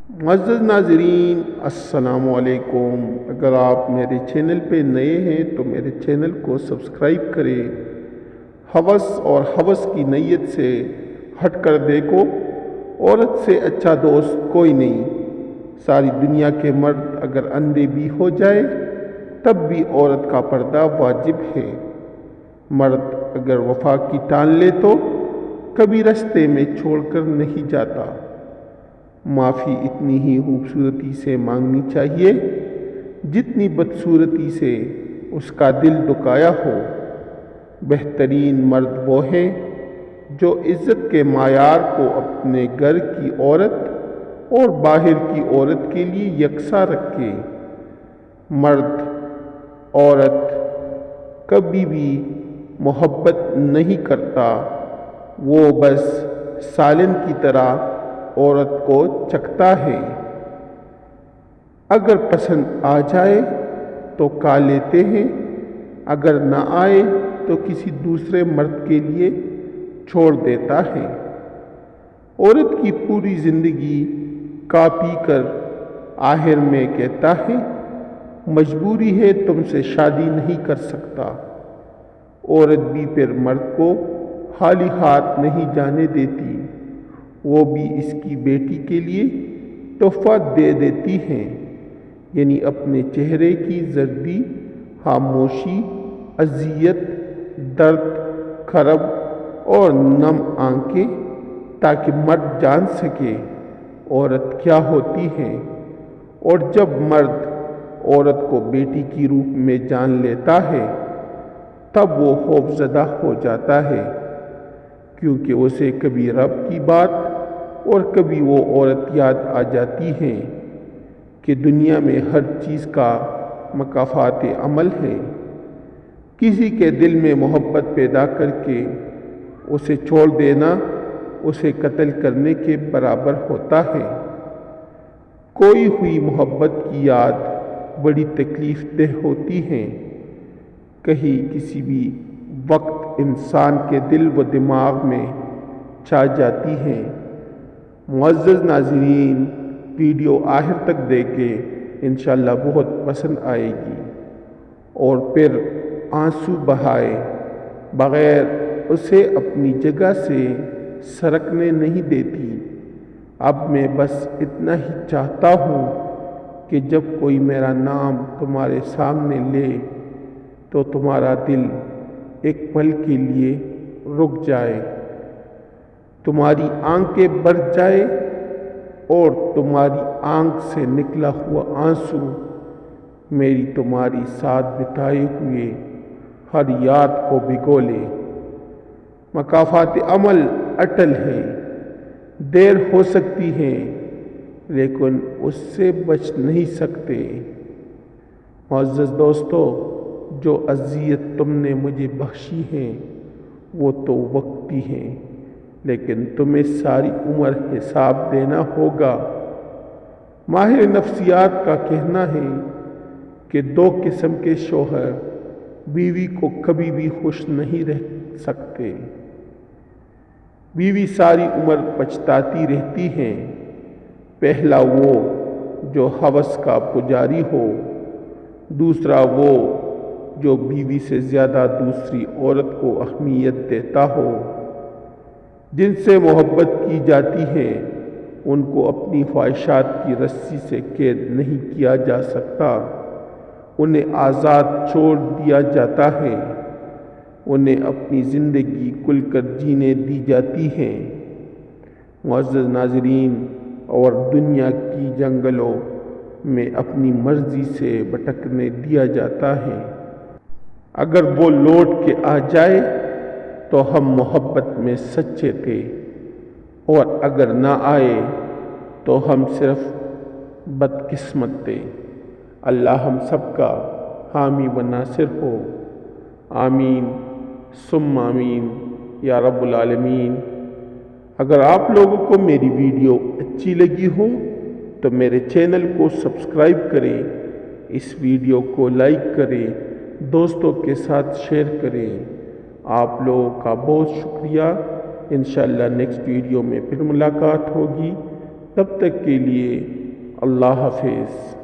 معزز ناظرین السلام علیکم۔ اگر آپ میرے چینل پہ نئے ہیں تو میرے چینل کو سبسکرائب کریں۔ ہوس اور ہوس کی نیت سے ہٹ کر دیکھو، عورت سے اچھا دوست کوئی نہیں۔ ساری دنیا کے مرد اگر اندھے بھی ہو جائے تب بھی عورت کا پردہ واجب ہے۔ مرد اگر وفا کی ٹال لے تو کبھی رستے میں چھوڑ کر نہیں جاتا۔ معافی اتنی ہی خوبصورتی سے مانگنی چاہیے جتنی بدصورتی سے اس کا دل دکھایا ہو۔ بہترین مرد وہ ہے جو عزت کے معیار کو اپنے گھر کی عورت اور باہر کی عورت کے لیے یکساں رکھے۔ مرد عورت کبھی بھی محبت نہیں کرتا، وہ بس سالن کی طرح عورت کو چکھتا ہے۔ اگر پسند آ جائے تو کھا لیتے ہیں، اگر نہ آئے تو کسی دوسرے مرد کے لیے چھوڑ دیتا ہے۔ عورت کی پوری زندگی کھا پی کر آخر میں کہتا ہے مجبوری ہے تم سے شادی نہیں کر سکتا۔ عورت بھی پھر مرد کو خالی ہاتھ نہیں جانے دیتی، وہ بھی اس کی بیٹی کے لیے تحفہ دے دیتی ہیں، یعنی اپنے چہرے کی زردی، خاموشی، اذیت، درد، کرب اور نم آنکھیں، تاکہ مرد جان سکے عورت کیا ہوتی ہے۔ اور جب مرد عورت کو بیٹی کی روپ میں جان لیتا ہے تب وہ خوفزدہ ہو جاتا ہے، کیونکہ اسے کبھی رب کی بات اور کبھی وہ عورت یاد آ جاتی ہے کہ دنیا میں ہر چیز کا مکافات عمل ہے۔ کسی کے دل میں محبت پیدا کر کے اسے چھوڑ دینا اسے قتل کرنے کے برابر ہوتا ہے۔ کھوئی ہوئی محبت کی یاد بڑی تکلیف دہ ہوتی ہے، کہیں کسی بھی وقت انسان کے دل و دماغ میں چھا جاتی ہے۔ معزز ناظرین، ویڈیو آخر تک دیکھیں، انشاءاللہ بہت پسند آئے گی، اور پھر آنسو بہائے بغیر اسے اپنی جگہ سے سرکنے نہیں دیتی۔ اب میں بس اتنا ہی چاہتا ہوں کہ جب کوئی میرا نام تمہارے سامنے لے تو تمہارا دل ایک پل کے لیے رک جائے، تمہاری آنکھیں بھر جائے اور تمہاری آنکھ سے نکلا ہوا آنسو میری تمہاری ساتھ بتائے ہوئے ہر یاد کو بھگو لے۔ مکافات عمل اٹل ہے، دیر ہو سکتی ہے لیکن اس سے بچ نہیں سکتے۔ معزز دوستو، جو اذیت تم نے مجھے بخشی ہے وہ تو وقتی ہے، لیکن تمہیں ساری عمر حساب دینا ہوگا۔ ماہر نفسیات کا کہنا ہے کہ دو قسم کے شوہر بیوی کو کبھی بھی خوش نہیں رکھ سکتے۔ بیوی ساری عمر پچھتاتی رہتی ہے۔ پہلا وہ جو ہوس کا پجاری ہو، دوسرا وہ جو بیوی سے زیادہ دوسری عورت کو اہمیت دیتا ہو۔ جن سے محبت کی جاتی ہے ان کو اپنی خواہشات کی رسی سے قید نہیں کیا جا سکتا، انہیں آزاد چھوڑ دیا جاتا ہے، انہیں اپنی زندگی کھل کر جینے دی جاتی ہے۔ معزز ناظرین، اور دنیا کی جنگلوں میں اپنی مرضی سے بھٹکنے دیا جاتا ہے۔ اگر وہ لوٹ کے آ جائے تو ہم محبت میں سچے تھے، اور اگر نہ آئے تو ہم صرف بدقسمت تھے۔ اللہ ہم سب کا حامی و ناصر ہو، آمین ثم آمین یا رب العالمین۔ اگر آپ لوگوں کو میری ویڈیو اچھی لگی ہو تو میرے چینل کو سبسکرائب کریں، اس ویڈیو کو لائک کریں، دوستوں کے ساتھ شیئر کریں۔ آپ لوگوں کا بہت شکریہ۔ انشاءاللہ نیکسٹ ویڈیو میں پھر ملاقات ہوگی۔ تب تک کے لیے اللہ حافظ۔